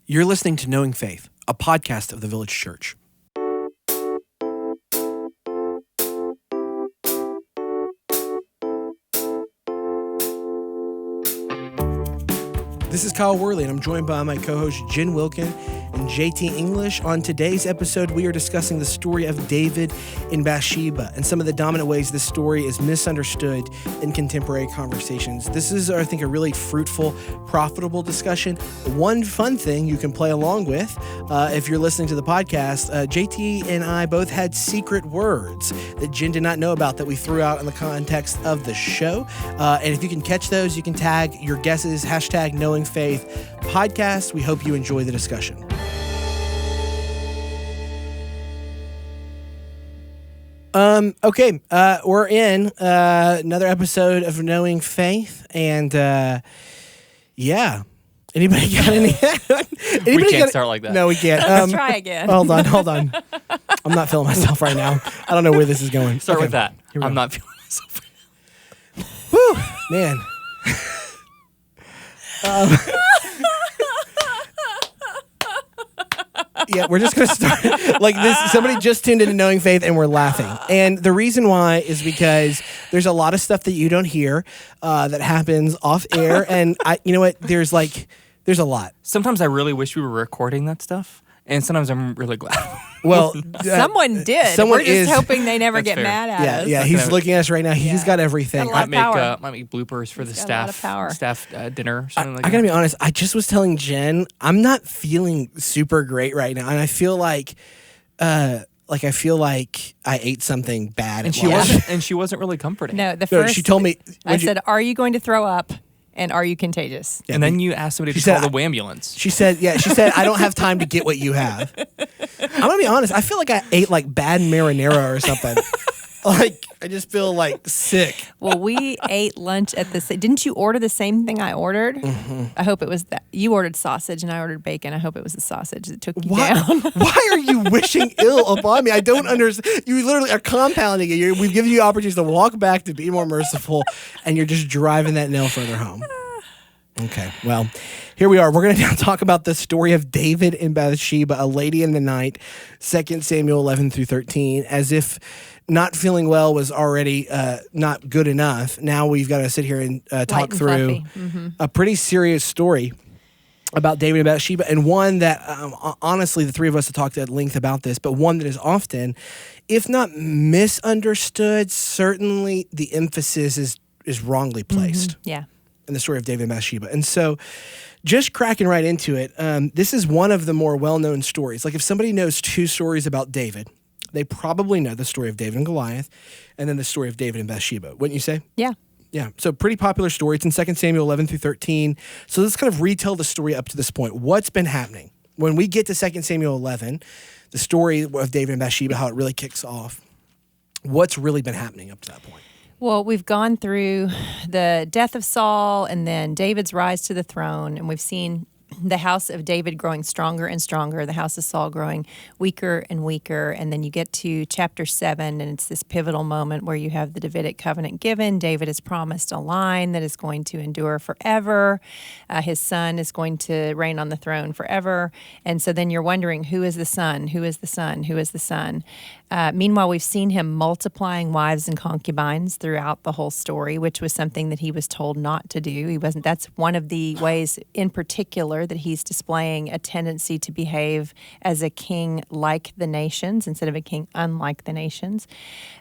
You're listening to Knowing Faith, a podcast of the Village Church. This is Kyle Worley, and I'm joined by my co-hosts Jen Wilkin and JT English. On today's episode, we are discussing the story of David and Bathsheba and some of the dominant ways this story is misunderstood in contemporary conversations. This is, I think, a really fruitful, profitable discussion. One fun thing you can play along with if you're listening to the podcast, JT and I both had secret words that Jen did not know about that we threw out in the context of the show. And if you can catch those, you can tag your guesses, hashtag Knowing Faith podcast. We hope you enjoy the discussion. Okay, we're in another episode of Knowing Faith, and yeah. Anybody got any? We can't start like that. No, we can't. Let's try again. Hold on. I'm not feeling myself right now. I don't know where this is going. Start with that. Here we I'm go. not feeling myself right Whew, man. Yeah, we're just going to start like this. Somebody just tuned into Knowing Faith and we're laughing. And the reason why is because there's a lot of stuff that you don't hear that happens off air. And you know what? There's a lot. Sometimes I really wish we were recording that stuff, and sometimes I'm really glad. Well, someone did. Someone We're just is hoping they never get fair. mad at us. Yeah. He's looking at us right now. He's got everything. Got a lot of power. Might make bloopers for He's the got a lot of power. staff dinner. Or something like I that. gotta be honest. I just was telling Jen I'm not feeling super great right now, and I feel like I ate something bad. And she wasn't really comforting. No, No, she told me. I said, "Are you going to throw up? And are you contagious?" And then you asked somebody to said, call the ambulance. She said, I don't have time to get what you have. I'm gonna be honest. I feel like I ate like bad marinara or something. Like I just feel like sick. Well, we ate lunch at the. Didn't you order the same thing I ordered? Mm-hmm. I hope it was that. You ordered sausage and I ordered bacon. I hope it was the sausage that took you down. Why are you wishing ill upon me? I don't understand. You literally are compounding it. We've given you opportunities to walk back, to be more merciful, and you're just driving that nail further home. Okay, well, here we are. We're going to now talk about the story of David and Bathsheba, a lady in the night, 2 Samuel 11 through 13, as if not feeling well was already not good enough. Now we've got to sit here and talk through a pretty serious story about David and Bathsheba, and one that, honestly, the three of us have talked at length about this, but one that is often, if not misunderstood, certainly the emphasis is wrongly placed. Mm-hmm. Yeah. In the story of David and Bathsheba. And so just cracking right into it, this is one of the more well-known stories. Like if somebody knows two stories about David, they probably know the story of David and Goliath and then the story of David and Bathsheba. Wouldn't you say? Yeah. Yeah. So pretty popular story. It's in 2 Samuel 11 through 13. So let's kind of retell the story up to this point. What's been happening? When we get to 2 Samuel 11, the story of David and Bathsheba, how it really kicks off, what's really been happening up to that point? Well, we've gone through the death of Saul and then David's rise to the throne, and we've seen the house of David growing stronger and stronger, the house of Saul growing weaker and weaker, and then you get to chapter 7, and it's this pivotal moment where you have the Davidic covenant given. David is promised a line that is going to endure forever. His son is going to reign on the throne forever, and so then you're wondering, who is the son? Who is the son? Who is the son? Meanwhile, we've seen him multiplying wives and concubines throughout the whole story, which was something that he was told not to do. He wasn't. That's one of the ways in particular that he's displaying a tendency to behave as a king like the nations instead of a king unlike the nations.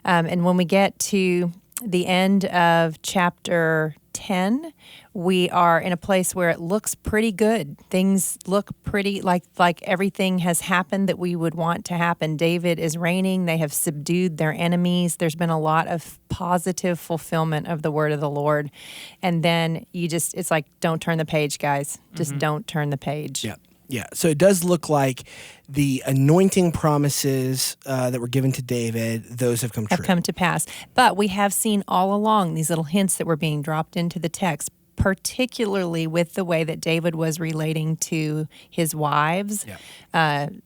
And when we get to the end of chapter 10, we are in a place where it looks pretty good. Things look pretty like everything has happened that we would want to happen. David is reigning. They have subdued their enemies. There's been a lot of positive fulfillment of the word of the Lord. And then it's like, don't turn the page, guys. Just don't turn the page. Yeah. Yeah, so it does look like the anointing promises that were given to David, those have come true. Have come to pass. But we have seen all along these little hints that were being dropped into the text. particularly with the way that David was relating to his wives,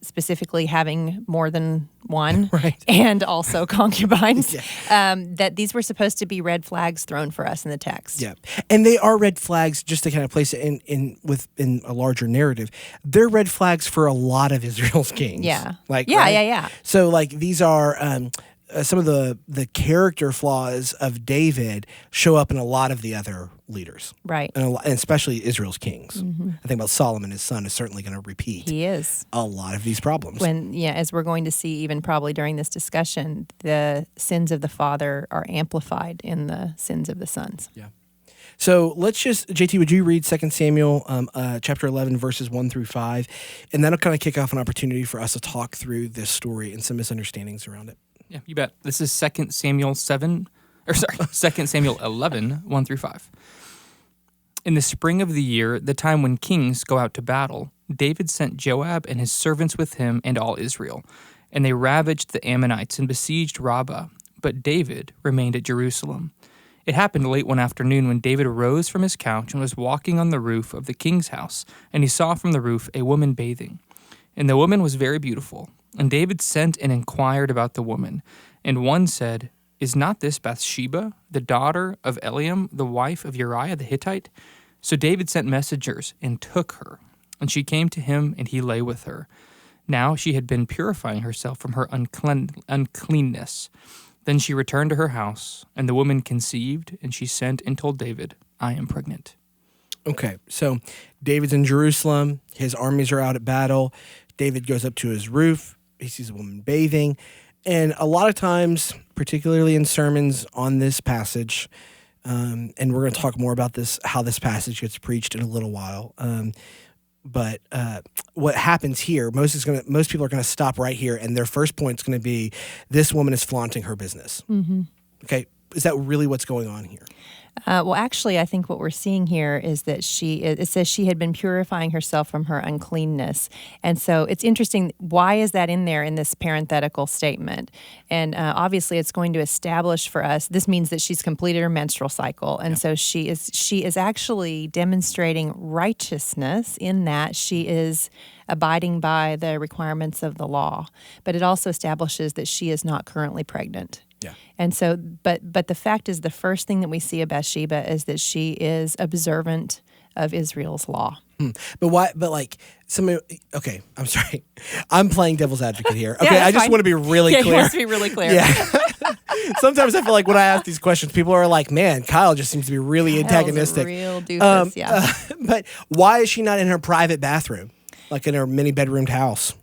specifically having more than one, Right. and also concubines, Yeah. that these were supposed to be red flags thrown for us in the text. Yeah, and they are red flags. Just to kind of place it in a larger narrative, they're red flags for a lot of Israel's kings. Yeah. like Yeah, right? yeah. So like these are some of the character flaws of David show up in a lot of the other leaders, Right. and especially Israel's kings. I think about Solomon, his son, is certainly going to repeat He is. a lot of these problems. As we're going to see even probably during this discussion, the sins of the father are amplified in the sins of the sons. Yeah. So let's just, JT, would you read 2 Samuel chapter 11, verses 1 through 5? And that'll kind of kick off an opportunity for us to talk through this story and some misunderstandings around it. Yeah, you bet. This is 2 Samuel 2 Samuel 11, 1 through 5. In the spring of the year, the time when kings go out to battle, David sent Joab and his servants with him and all Israel, and they ravaged the Ammonites and besieged Rabbah, but David remained at Jerusalem. It happened late one afternoon when David arose from his couch and was walking on the roof of the king's house, and he saw from the roof a woman bathing. And the woman was very beautiful. And David sent and inquired about the woman. And one said, "Is not this Bathsheba, the daughter of Eliam, the wife of Uriah the Hittite?" So David sent messengers and took her. And she came to him, and he lay with her. Now she had been purifying herself from her uncleanness. Then she returned to her house, and the woman conceived, and she sent and told David, "I am pregnant." Okay, so David's in Jerusalem. His armies are out at battle. David goes up to his roof. He sees a woman bathing. And a lot of times, particularly in sermons on this passage, and we're going to talk more about this, how this passage gets preached in a little while. But what happens here, most people are going to stop right here, and their first point is going to be, this woman is flaunting her business. Mm-hmm. Okay, is that really what's going on here? Well, actually, I think what we're seeing here is that it says she had been purifying herself from her uncleanness. And so it's interesting, why is that in there in this parenthetical statement? And obviously it's going to establish for us, this means that she's completed her menstrual cycle. And so she is actually demonstrating righteousness in that she is abiding by the requirements of the law. But it also establishes that she is not currently pregnant. Yeah. And so, but the fact is, the first thing that we see of Bathsheba is that she is observant of Israel's law. But why? But like okay, I'm sorry, I'm playing devil's advocate here. Okay, Yeah, I just fine. want to be really Yeah, clear. he wants to be really clear. Yeah. Sometimes I feel like when I ask these questions, people are like, "Man, Kyle just seems to be really antagonistic." Kyle's a real doofus, yeah. But why is she not in her private bathroom, like in her mini bedroomed house?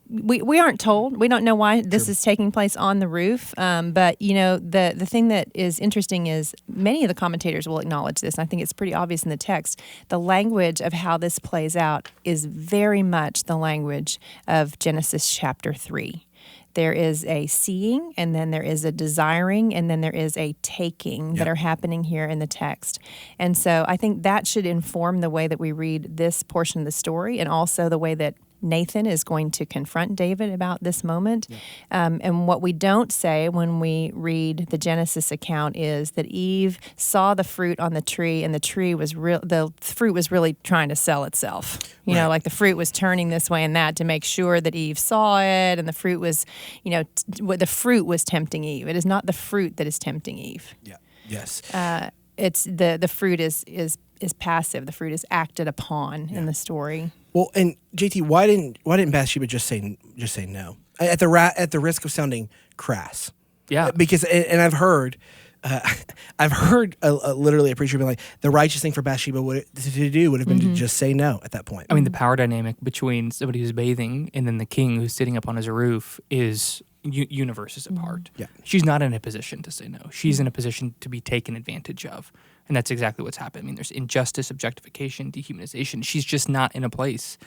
We aren't told. We don't know why this is taking place on the roof. But you know, the thing that is interesting is many of the commentators will acknowledge this, and I think it's pretty obvious in the text. The language of how this plays out is very much the language of Genesis chapter 3. There is a seeing, and then there is a desiring, and then there is a taking that are happening here in the text. And so I think that should inform the way that we read this portion of the story, and also the way that Nathan is going to confront David about this moment. And what we don't say when we read the Genesis account is that Eve saw the fruit on the tree, and the fruit was really trying to sell itself. You know, like the fruit was turning this way and that to make sure that Eve saw it, and the fruit was, the fruit was tempting Eve. It is not the fruit that is tempting Eve. Yeah. Yes. It's the fruit is passive. The fruit is acted upon in the story. Well, and JT, why didn't Bathsheba just say no at the risk of sounding crass? Yeah, because and I've heard literally a preacher being like, the righteous thing for Bathsheba would have been to just say no at that point. I mean, the power dynamic between somebody who's bathing and then the king who's sitting up on his roof is universes apart. Yeah. She's not in a position to say no. She's in a position to be taken advantage of. And that's exactly what's happened. I mean, there's injustice, objectification, dehumanization. She's just not in a place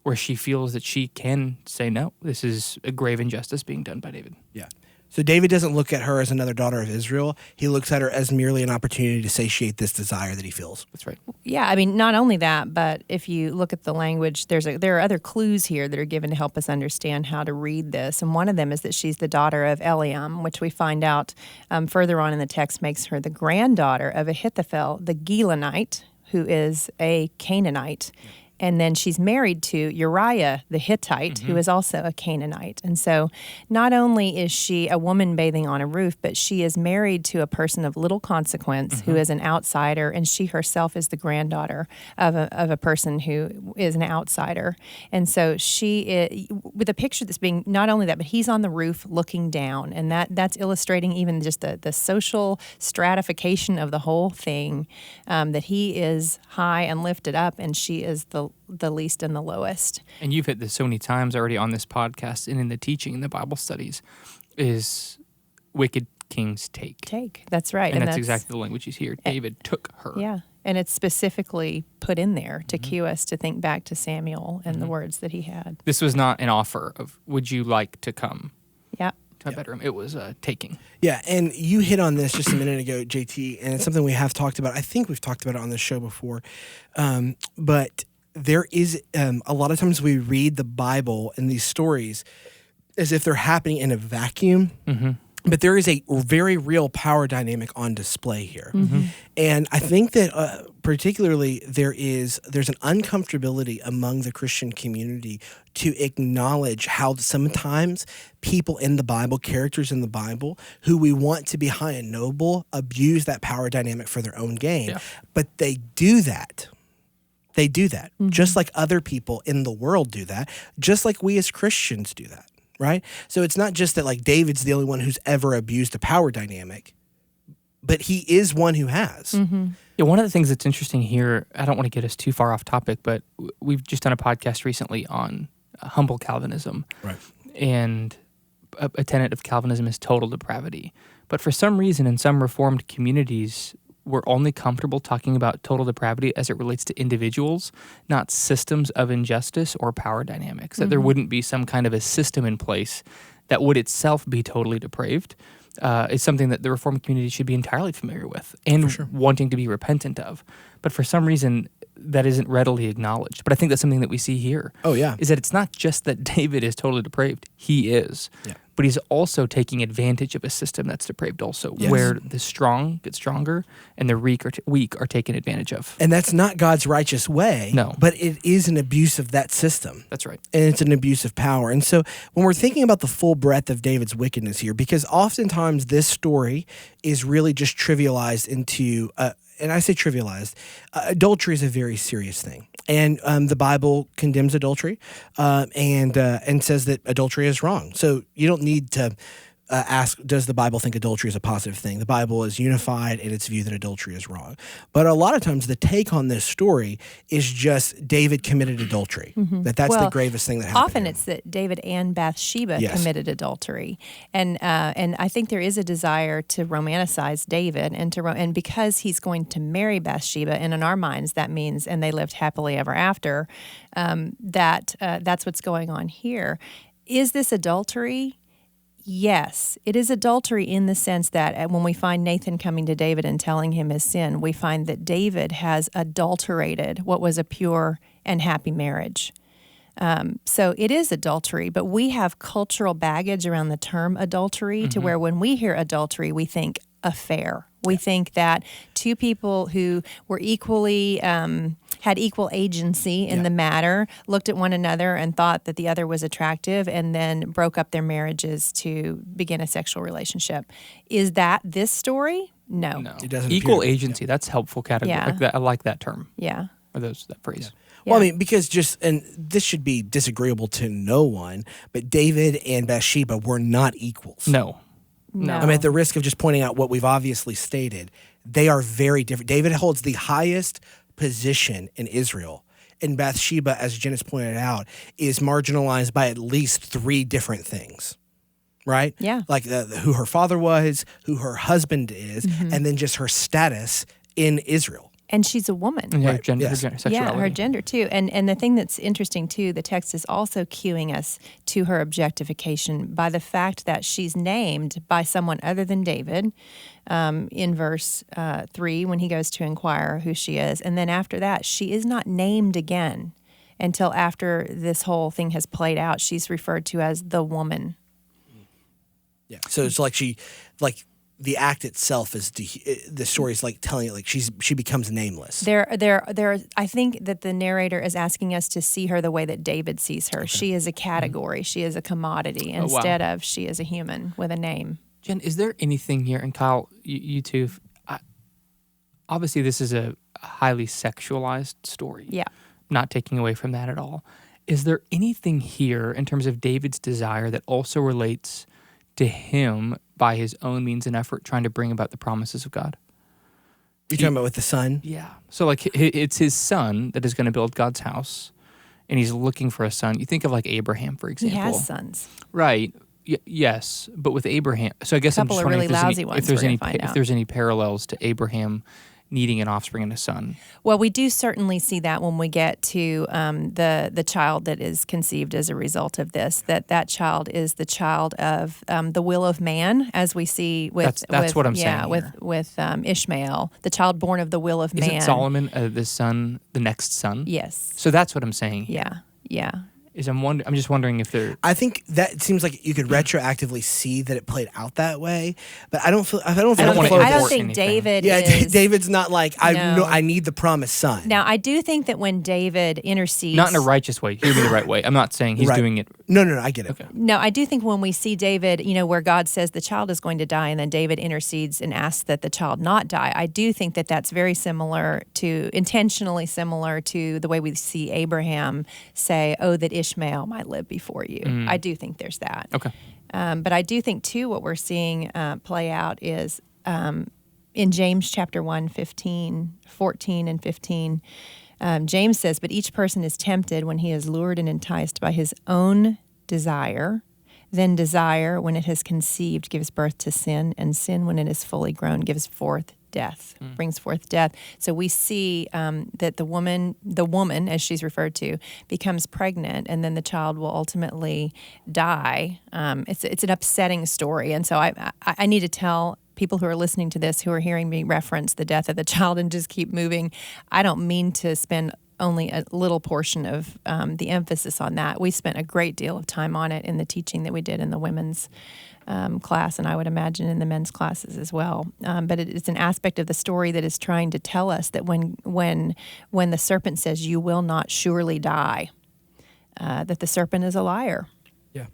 where she feels that she can say no. This is a grave injustice being done by David. Yeah. So David doesn't look at her as another daughter of Israel. He looks at her as merely an opportunity to satiate this desire that he feels. That's right. Yeah, I mean, not only that, but if you look at the language, there are other clues here that are given to help us understand how to read this. And one of them is that she's the daughter of Eliam, which we find out further on in the text makes her the granddaughter of Ahithophel, the Gilonite, who is a Canaanite. And then she's married to Uriah the Hittite, who is also a Canaanite. And so not only is she a woman bathing on a roof, but she is married to a person of little consequence who is an outsider, and she herself is the granddaughter of a person who is an outsider. And so she is, with a picture that's being, not only that, but he's on the roof looking down, and that's illustrating even just the social stratification of the whole thing, that he is high and lifted up, and she is the least and the lowest. And you've hit this so many times already on this podcast and in the teaching in the Bible studies, is wicked kings take. That's right. And that's exactly the language you hear. David took her. Yeah. And it's specifically put in there to cue us to think back to Samuel and the words that he had. This was not an offer of, would you like to come Yeah. to my bedroom? It was taking. Yeah, and you hit on this just a minute ago, JT, and it's something we have talked about. I think we've talked about it on the show before, but there is a lot of times we read the Bible and these stories as if they're happening in a vacuum. But there is a very real power dynamic on display here. And I think that particularly there's an uncomfortability among the Christian community to acknowledge how sometimes people in the Bible, characters in the Bible, who we want to be high and noble, abuse that power dynamic for their own gain. Yeah. But they do that. They do that, just like other people in the world do that, just like we as Christians do that, right? So it's not just that like David's the only one who's ever abused a power dynamic, but he is one who has. Yeah, one of the things that's interesting here, I don't want to get us too far off topic, but we've just done a podcast recently on humble Calvinism. Right. And a tenet of Calvinism is total depravity. But for some reason, in some Reformed communities, we're only comfortable talking about total depravity as it relates to individuals, not systems of injustice or power dynamics. That there wouldn't be some kind of a system in place that would itself be totally depraved. Is something that the Reformed community should be entirely familiar with and wanting to be repentant of. But for some reason, that isn't readily acknowledged. But I think that's something that we see here. Oh, yeah. Is that it's not just that David is totally depraved. He is. Yeah. But he's also taking advantage of a system that's depraved also, Yes. where the strong get stronger and the weak are taken advantage of. And that's not God's righteous way. No. But it is an abuse of that system. That's right. And it's an abuse of power. And so when we're thinking about the full breadth of David's wickedness here, because oftentimes this story is really just trivialized into, and I say trivialized, adultery is a very serious thing. And the Bible condemns adultery and says that adultery is wrong. So you don't need to ask, does the Bible think adultery is a positive thing? The Bible is unified in its view that adultery is wrong. But a lot of times the take on this story is just David committed adultery, that's the gravest thing that happened. Often it's that David and Bathsheba committed adultery. And I think there is a desire to romanticize David and because he's going to marry Bathsheba, and in our minds that means, and they lived happily ever after, that's what's going on here. Is this adultery? Yes, it is adultery in the sense that when we find Nathan coming to David and telling him his sin, we find that David has adulterated what was a pure and happy marriage. So it is adultery, but we have cultural baggage around the term adultery to where when we hear adultery, we think affair. We think that two people who were equally had equal agency in the matter looked at one another and thought that the other was attractive and then broke up their marriages to begin a sexual relationship. Is that this story? No. It doesn't Equal appear. agency, that's helpful category. Yeah. Like that, I like that term. Yeah. Or that phrase. Well, I mean, because and this should be disagreeable to no one, but David and Bathsheba were not equals. No. No. I mean, at the risk of just pointing out what we've obviously stated, they are very different. David holds the highest position in Israel. And Bathsheba, as Jen has pointed out, is marginalized by at least 3 different things, right? Yeah. Like who her father was, who her husband is, and then just her status in Israel. And she's a woman. And her Right, gender, yes. her gender, sexuality. Yeah, her gender too. And the thing that's interesting too, the text is also cueing us to her objectification by the fact that she's named by someone other than David in verse 3 when he goes to inquire who she is. And then after that, she is not named again until after this whole thing has played out. She's referred to as the woman. Yeah. So it's like the act itself is the story is like telling it like she becomes nameless. There. I think that the narrator is asking us to see her the way that David sees her. Okay. She is a category. She is a commodity instead of she is a human with a name. Jen, is there anything here, and Kyle, you too, obviously this is a highly sexualized story. Yeah. Not taking away from that at all. Is there anything here in terms of David's desire that also relates to him by his own means and effort trying to bring about the promises of God? You're talking about with the son? Yeah. So like it's his son that is going to build God's house, and he's looking for a son. You think of like Abraham, for example. He has sons. Right. Yes, but with Abraham. So I guess I'm just wondering if there's any parallels to Abraham needing an offspring and a son. Well, we do certainly see that when we get to the child that is conceived as a result of this, that child is the child of the will of man, as we see with that's what I'm saying with Ishmael, the child born of the will of man. Isn't Solomon the son, the next son? Yes. So that's what I'm saying. Yeah. I'm just wondering if there. I think that seems like you could retroactively see that it played out that way, but I don't think David. Yeah, is, David's not like I need the promised son. Now I do think that when David intercedes, not in a righteous way. Hear me the right way. I'm not saying he's doing it. No, I get it. Okay. No, I do think when we see David, where God says the child is going to die, and then David intercedes and asks that the child not die. I do think that that's very intentionally similar to the way we see Abraham say, "Oh, that Ishmael might live before you." I do think there's that. Okay. But I do think, too, what we're seeing play out is in James chapter 1, 14 and 15, James says, "But each person is tempted when he is lured and enticed by his own desire. Then desire, when it has conceived, gives birth to sin, and sin, when it is fully grown, gives forth death, brings forth death." So we see that the woman, as she's referred to, becomes pregnant, and then the child will ultimately die. It's an upsetting story, and so I need to tell people who are listening to this, who are hearing me reference the death of the child and just keep moving, I don't mean to spend only a little portion of the emphasis on that. We spent a great deal of time on it in the teaching that we did in the women's class, and I would imagine in the men's classes as well. But it's an aspect of the story that is trying to tell us that when the serpent says, "You will not surely die," that the serpent is a liar. Yeah.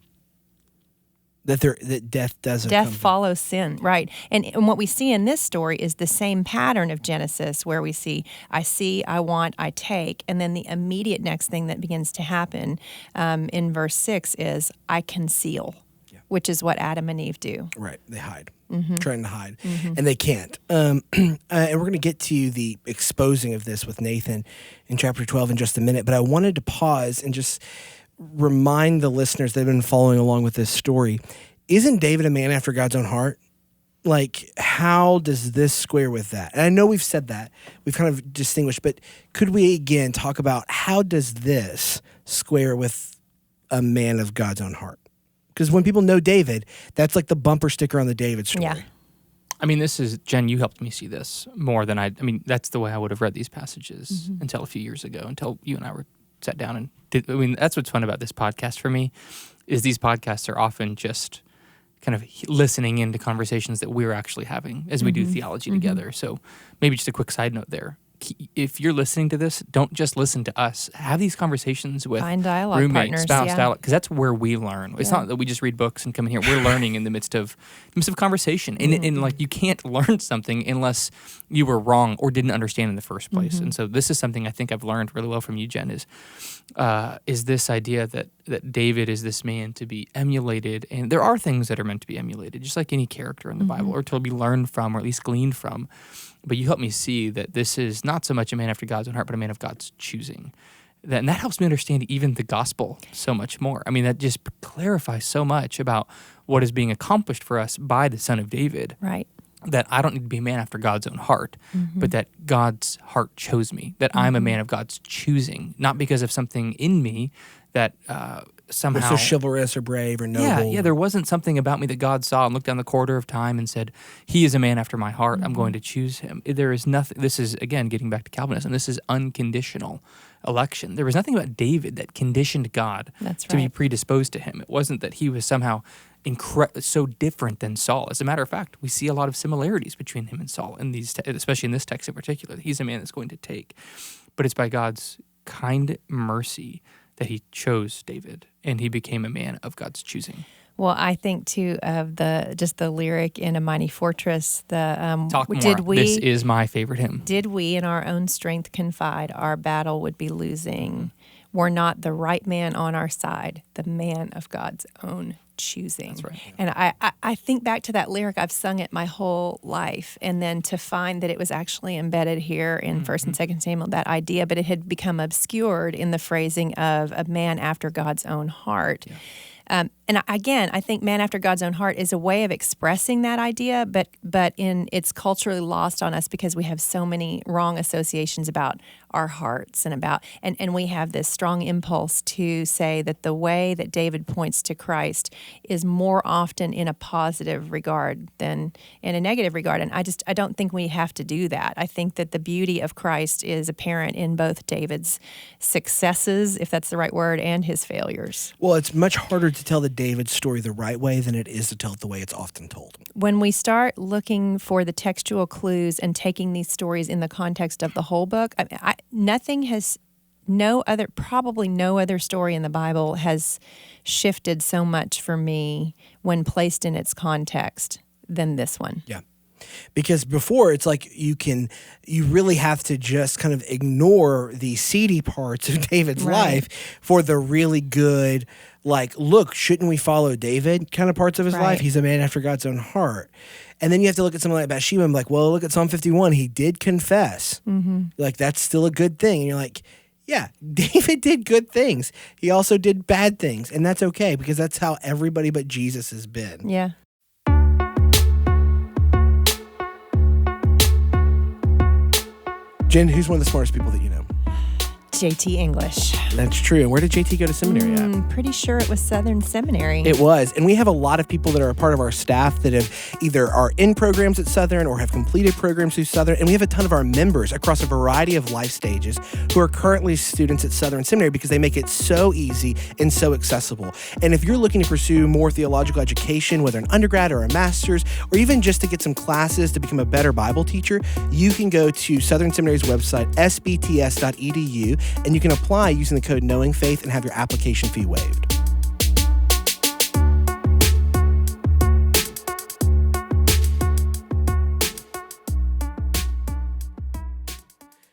That death doesn't. Death follows sin, right? And what we see in this story is the same pattern of Genesis, where we see, I want, I take, and then the immediate next thing that begins to happen in verse 6 is, I conceal. Which is what Adam and Eve do. Right. They hide. Trying to hide. And they can't. And we're going to get to the exposing of this with Nathan in chapter 12 in just a minute. But I wanted to pause and just remind the listeners that have been following along with this story. Isn't David a man after God's own heart? Like, how does this square with that? And I know we've said that. We've kind of distinguished. But could we, again, talk about how does this square with a man of God's own heart? Because when people know David, that's like the bumper sticker on the David story. Yeah. I mean, this is, Jen, you helped me see this more than I mean, that's the way I would have read these passages until a few years ago, until you and I were sat down and did. I mean, that's what's fun about this podcast for me, is these podcasts are often just kind of listening into conversations that we're actually having as we do theology together. So maybe just a quick side note there. If you're listening to this, don't just listen to us. Have these conversations with roommates, partners, spouse, dialogue, because that's where we learn. It's not that we just read books and come in here. We're learning in the midst of conversation. And like, you can't learn something unless you were wrong or didn't understand in the first place. And so this is something I think I've learned really well from you, Jen, is this idea that David is this man to be emulated. And there are things that are meant to be emulated, just like any character in the Bible, or to be learned from, or at least gleaned from. But you help me see that this is not so much a man after God's own heart, but a man of God's choosing. And that helps me understand even the gospel so much more. I mean, that just clarifies so much about what is being accomplished for us by the Son of David. Right. that I don't need to be a man after God's own heart, but that God's heart chose me, that I'm a man of God's choosing, not because of something in me that somehow... so chivalrous or brave or noble. Yeah, there wasn't something about me that God saw and looked down the corridor of time and said, he is a man after my heart, I'm going to choose him. There is nothing, this is, again, getting back to Calvinism, this is unconditional election. There was nothing about David that conditioned God to be predisposed to him. It wasn't that he was somehow so different than Saul. As a matter of fact, we see a lot of similarities between him and Saul, in these, especially in this text in particular. He's a man that's going to take. But it's by God's kind mercy that he chose David, and he became a man of God's choosing. Well, I think too of the lyric in A Mighty Fortress. Talk more. Did we? This is my favorite hymn. Did we in our own strength confide, our battle would be losing. Were not the right man on our side, the man of God's own choosing. That's right. And I think back to that lyric. I've sung it my whole life, and then to find that it was actually embedded here in 1st and 2nd Samuel, that idea, but it had become obscured in the phrasing of a man after God's own heart. Yeah. And again, I think man after God's own heart is a way of expressing that idea, but it's culturally lost on us because we have so many wrong associations about our hearts and we have this strong impulse to say that the way that David points to Christ is more often in a positive regard than in a negative regard. And I don't think we have to do that. I think that the beauty of Christ is apparent in both David's successes, if that's the right word, and his failures. Well, it's much harder to tell the David story the right way than it is to tell it the way it's often told. When we start looking for the textual clues and taking these stories in the context of the whole book, probably no other story in the Bible has shifted so much for me when placed in its context than this one. Yeah. Because before, it's like you really have to just kind of ignore the seedy parts of David's life for the really good, like, look, shouldn't we follow David kind of parts of his life? He's a man after God's own heart. And then you have to look at someone like Bathsheba and be like, well, look at Psalm 51. He did confess. Like, that's still a good thing. And you're like, yeah, David did good things. He also did bad things. And that's okay, because that's how everybody but Jesus has been. Yeah. Jen, who's one of the smartest people that you know? JT English. That's true. And where did JT go to seminary at? Pretty sure it was Southern Seminary. It was. And we have a lot of people that are a part of our staff that have either are in programs at Southern or have completed programs through Southern. And we have a ton of our members across a variety of life stages who are currently students at Southern Seminary because they make it so easy and so accessible. And if you're looking to pursue more theological education, whether an undergrad or a master's, or even just to get some classes to become a better Bible teacher, you can go to Southern Seminary's website, sbts.edu, and you can apply using the code KNOWINGFAITH and have your application fee waived.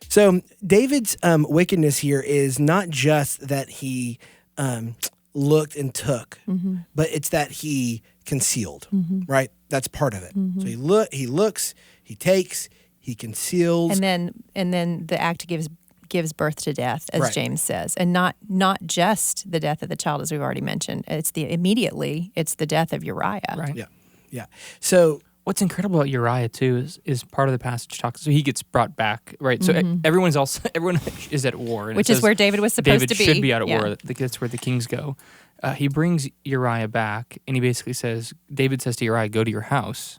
So David's wickedness here is not just that he looked and took, but it's that he concealed, right? That's part of it. So he looks, he takes, he conceals, and then the act gives birth to death, as James says, and not just the death of the child, as we've already mentioned. It's the death of Uriah. Right. Yeah. So what's incredible about Uriah too is part of the passage talks. So he gets brought back, right? So everyone is at war, and which is where David was supposed to be. David should be out at war. That's where the kings go. He brings Uriah back, and he basically says, David says to Uriah, "Go to your house."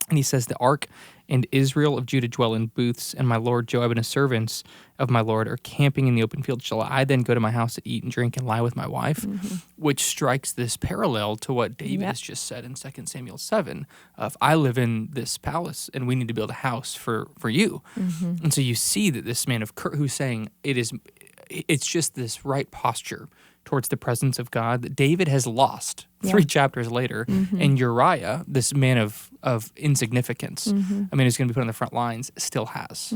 And he says, "The ark and Israel of Judah dwell in booths, and my lord Joab and his servants of my lord are camping in the open field. Shall I then go to my house to eat and drink and lie with my wife?" Which strikes this parallel to what David has just said in 2 Samuel 7 of, I live in this palace, and we need to build a house for you. And so you see that this man of who's saying it's just this right posture towards the presence of God that David has lost 3 chapters later. And Uriah, this man of insignificance, I mean, who's going to be put on the front lines, still has.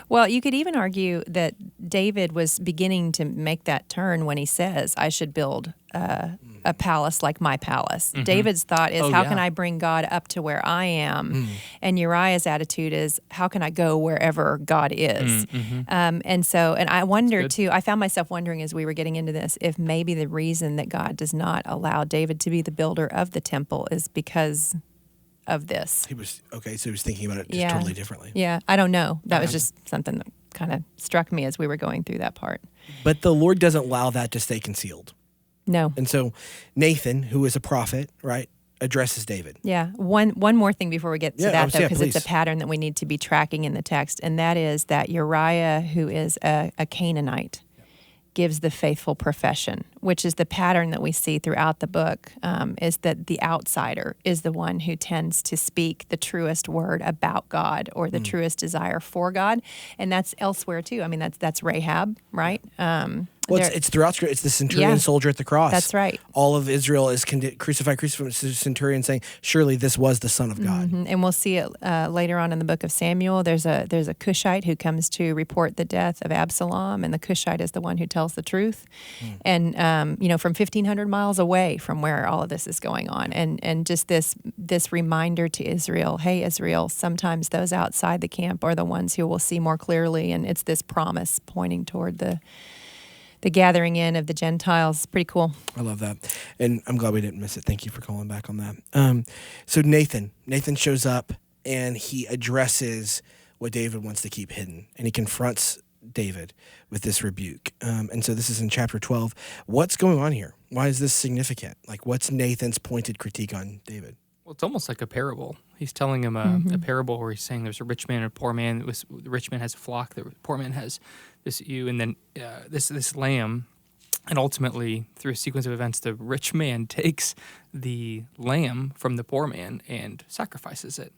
Well, you could even argue that David was beginning to make that turn when he says, I should build a palace like my palace. David's thought is, how can I bring God up to where I am? And Uriah's attitude is, how can I go wherever God is? And I wonder too, I found myself wondering as we were getting into this, if maybe the reason that God does not allow David to be the builder of the temple is because of this. He was okay. So he was thinking about it just Yeah. totally differently. Yeah, I don't know. That was just something that kind of struck me as we were going through that part. But the Lord doesn't allow that to stay concealed. No. And so Nathan, who is a prophet, right, addresses David. Yeah. One more thing before we get to that, though, because it's please. a pattern that we need to be tracking in the text, and that is that Uriah, who is a Canaanite, gives the faithful profession, which is the pattern that we see throughout the book, is that the outsider is the one who tends to speak the truest word about God or the truest desire for God. And that's elsewhere, too. I mean, that's Rahab, right? Well, it's throughout Scripture. It's the centurion soldier at the cross. That's right. All of Israel is crucify. It's the centurion saying, surely this was the Son of God. Mm-hmm. And we'll see it later on in the book of Samuel. There's a Cushite who comes to report the death of Absalom, and the Cushite is the one who tells the truth. And, from 1,500 miles away from where all of this is going on. And just this reminder to Israel, hey, Israel, sometimes those outside the camp are the ones who will see more clearly. And it's this promise pointing toward the gathering in of the Gentiles. Pretty cool. I love that. And I'm glad we didn't miss it. Thank you for calling back on that. So Nathan shows up and he addresses what David wants to keep hidden. And he confronts David with this rebuke. And so this is in chapter 12. What's going on here? Why is this significant? Like, what's Nathan's pointed critique on David? Well, it's almost like a parable. He's telling him a parable where he's saying there's a rich man and a poor man. The rich man has a flock, the poor man has this ewe, and then this lamb. And ultimately, through a sequence of events, the rich man takes the lamb from the poor man and sacrifices it.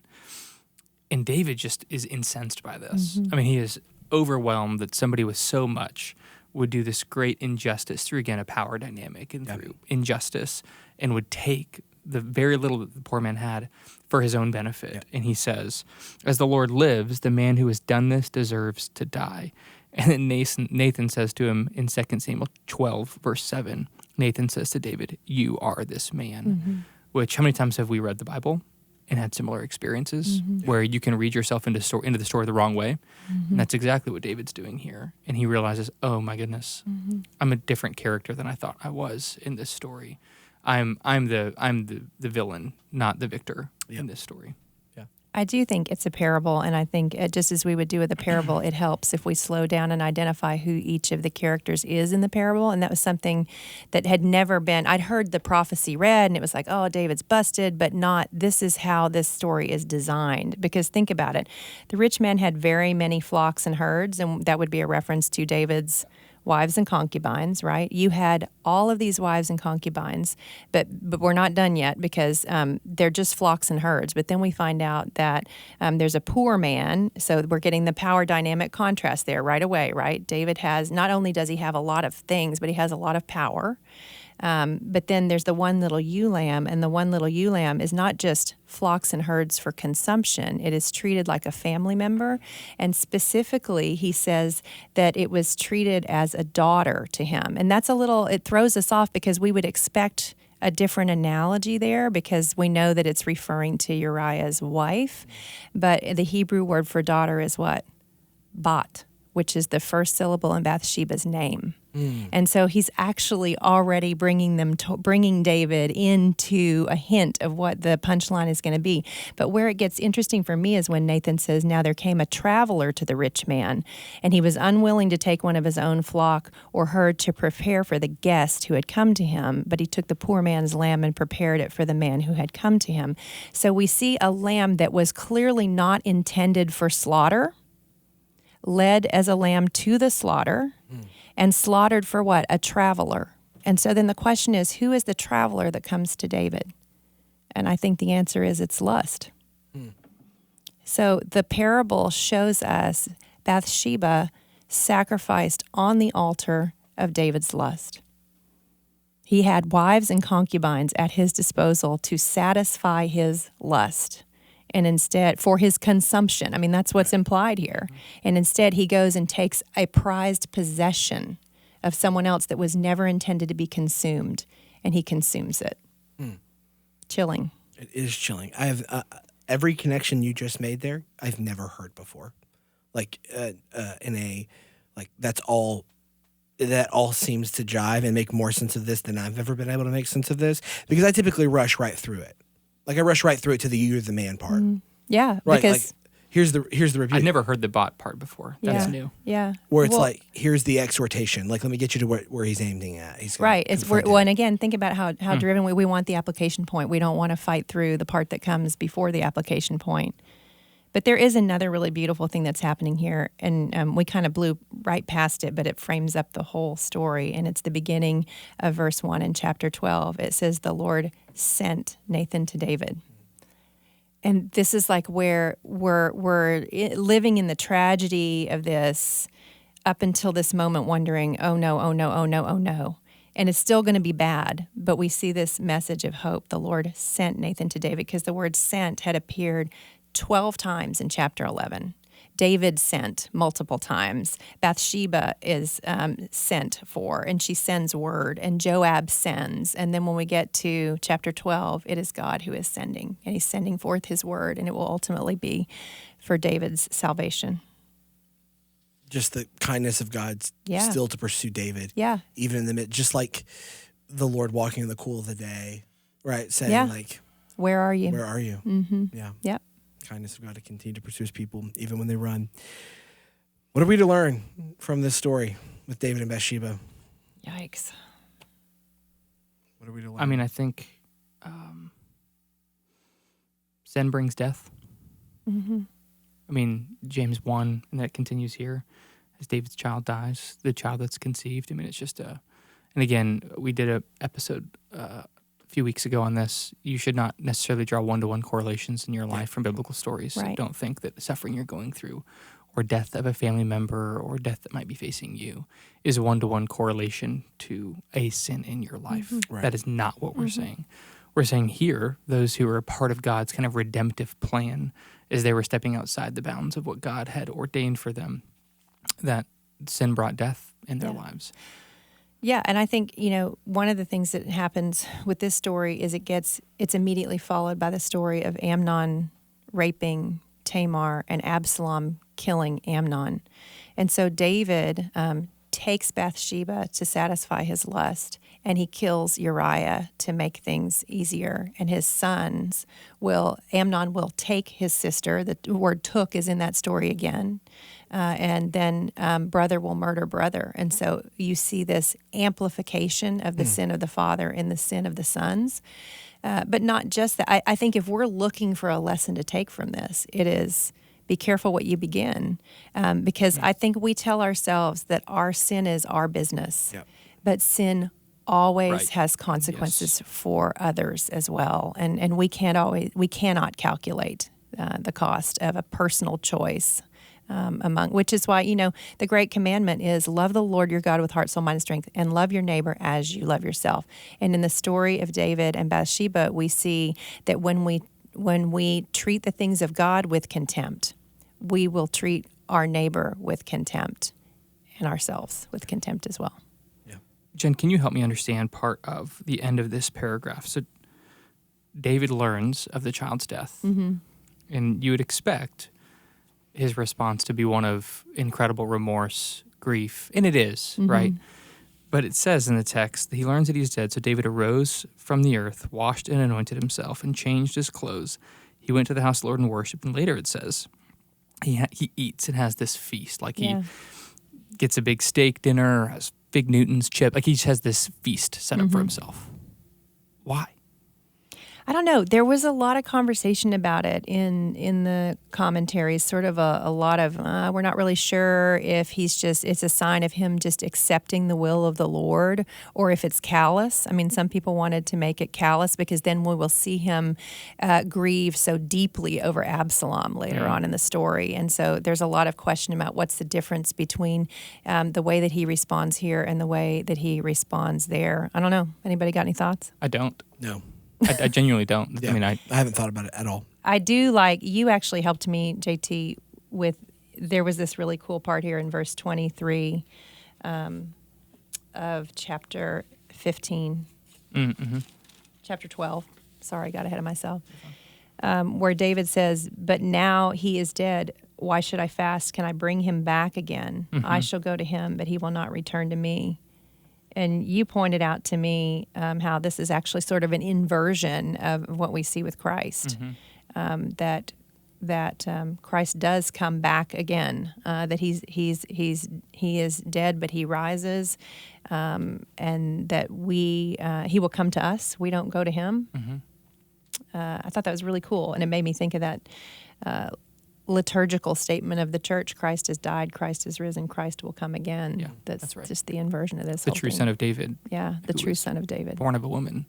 And David just is incensed by this. I mean, he is overwhelmed that somebody with so much would do this great injustice through, again, a power dynamic and through injustice, and would take the very little that the poor man had for his own benefit. Yeah. And he says, as the Lord lives, the man who has done this deserves to die. And then Nathan says to him in 2 Samuel 12, verse 7, Nathan says to David, you are this man. Which, how many times have we read the Bible and had similar experiences where you can read yourself into the story the wrong way? And that's exactly what David's doing here. And he realizes, oh my goodness, I'm a different character than I thought I was in this story. I'm the villain, not the victor in this story. Yeah, I do think it's a parable, and I think just as we would do with a parable, it helps if we slow down and identify who each of the characters is in the parable. And that was something that had never been. I'd heard the prophecy read, and it was like, oh, David's busted, but not. This is how this story is designed. Because think about it, the rich man had very many flocks and herds, and that would be a reference to David's wives and concubines, right? You had all of these wives and concubines, but we're not done yet because they're just flocks and herds. But then we find out that there's a poor man, so we're getting the power dynamic contrast there right away, right? David has, not only does he have a lot of things, but he has a lot of power. But then there's the one little ewe lamb, and the one little ewe lamb is not just flocks and herds for consumption. It is treated like a family member. And specifically, he says that it was treated as a daughter to him. And that's it throws us off because we would expect a different analogy there because we know that it's referring to Uriah's wife. But the Hebrew word for daughter is what? Bat, which is the first syllable in Bathsheba's name. And so he's actually already bringing David into a hint of what the punchline is going to be. But where it gets interesting for me is when Nathan says, now there came a traveler to the rich man, and he was unwilling to take one of his own flock or herd to prepare for the guest who had come to him, but he took the poor man's lamb and prepared it for the man who had come to him. So we see a lamb that was clearly not intended for slaughter, led as a lamb to the slaughter, and slaughtered for what? A traveler. And so then the question is, who is the traveler that comes to David? And I think the answer is it's lust. So the parable shows us Bathsheba sacrificed on the altar of David's lust. He had wives and concubines at his disposal to satisfy his lust. And instead, for his consumption. I mean, that's what's implied here. And instead, he goes and takes a prized possession of someone else that was never intended to be consumed, and he consumes it. Chilling. It is chilling. I have every connection you just made there, I've never heard before. Like, that all seems to jive and make more sense of this than I've ever been able to make sense of this, because I typically rush right through it. Like I rush right through it to the "you're the man" part. Yeah, Right. because Like here's the rebuke. I'd never heard the bot part before. That's new. Yeah. Where it's Well, like, here's the exhortation. Like, let me get you to where he's aiming at. He's gonna right. It's confront well, him. and again, think about how driven we want the application point. We don't want to fight through the part that comes before the application point. But there is another really beautiful thing that's happening here, and we kind of blew right past it, but it frames up the whole story. And it's the beginning of verse 1 in chapter 12. It says, "The Lord sent Nathan to David." And this is like where we're living in the tragedy of this up until this moment, wondering, oh no, oh no, oh no, oh no. And it's still going to be bad, but we see this message of hope. The Lord sent Nathan to David, because the word sent had appeared 12 times in chapter 11. David sent multiple times. Bathsheba is sent for, and she sends word, and Joab sends. And then when we get to chapter 12, it is God who is sending, and he's sending forth his word, and it will ultimately be for David's salvation. Just the kindness of God Yeah. still to pursue David. Yeah. Even in the mid, just like the Lord walking in the cool of the day, right? Saying Yeah. like, Where are you? where are you? Mm-hmm. Yeah. Yep. Kindness of God to continue to pursue his people even when they run. What are we to learn from this story with David and Bathsheba? Yikes. What are we to learn? I mean, I think sin brings death. Mm-hmm. I mean, James 1, and that continues here. As David's child dies, the child that's conceived. I mean, it's just and again, we did an episode a few weeks ago on this. You should not necessarily draw one-to-one correlations in your life from biblical stories. Right. Don't think that the suffering you're going through or death of a family member or death that might be facing you is a one-to-one correlation to a sin in your life. Right. That is not what we're saying. We're saying here, those who are a part of God's kind of redemptive plan as they were stepping outside the bounds of what God had ordained for them, that sin brought death in their lives. Yeah, and I think, one of the things that happens with this story is it's immediately followed by the story of Amnon raping Tamar and Absalom killing Amnon. And so David takes Bathsheba to satisfy his lust, and he kills Uriah to make things easier. And his sons Amnon will take his sister. The word took is in that story again. And then brother will murder brother. And so you see this amplification of the sin of the father in the sin of the sons. But not just that. I think if we're looking for a lesson to take from this, it is be careful what you begin. Because I think we tell ourselves that our sin is our business. Yep. But sin always Right. has consequences for others as well. And we cannot calculate the cost of a personal choice. Which is why, the great commandment is love the Lord your God with heart, soul, mind, and strength, and love your neighbor as you love yourself. And in the story of David and Bathsheba, we see that when we treat the things of God with contempt, we will treat our neighbor with contempt and ourselves with contempt as well. Jen, can you help me understand part of the end of this paragraph? So David learns of the child's death, and you would expect his response to be one of incredible remorse, grief, and it is, right? But it says in the text that he learns that he's dead, so David arose from the earth, washed and anointed himself, and changed his clothes. He went to the house of the Lord and worshiped, and later it says he eats and has this feast, like he gets a big steak dinner, has Fig Newton's chip, like he just has this feast set up for himself. Why? I don't know. There was a lot of conversation about it in the commentaries, sort of a lot of, we're not really sure if it's a sign of him just accepting the will of the Lord or if it's callous. I mean, some people wanted to make it callous because then we will see him grieve so deeply over Absalom later on in the story. And so there's a lot of question about what's the difference between the way that he responds here and the way that he responds there. I don't know. Anybody got any thoughts? I don't. No. I genuinely don't. Yeah. I mean, I haven't thought about it at all. I do like, you actually helped me, JT, with, there was this really cool part here in verse 23 of chapter 15, chapter 12. Sorry, I got ahead of myself. Where David says, but now he is dead. Why should I fast? Can I bring him back again? I shall go to him, but he will not return to me. And you pointed out to me how this is actually sort of an inversion of what we see with Christ, that Christ does come back again, that he is dead, but he rises, and that he will come to us. We don't go to him. I thought that was really cool, and it made me think of that liturgical statement of the church: Christ has died, Christ has risen, Christ will come again. Yeah, that's right. just the inversion of this. The whole true thing. Son of David. Yeah, the true Son of David. Born of a woman,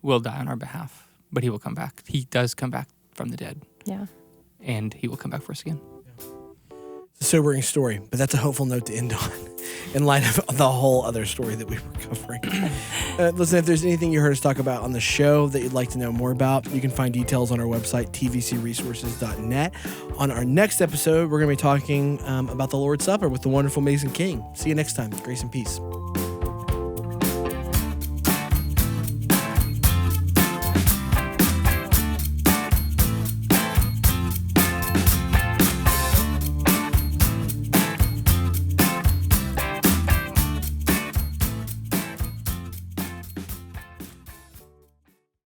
will die on our behalf, but he will come back. He does come back from the dead. Yeah. And he will come back for us again. It's a sobering story, but that's a hopeful note to end on in light of the whole other story that we were covering. Listen, if there's anything you heard us talk about on the show that you'd like to know more about, you can find details on our website, tvcresources.net. On our next episode, we're going to be talking about the Lord's Supper with the wonderful Mason King. See you next time. Grace and peace.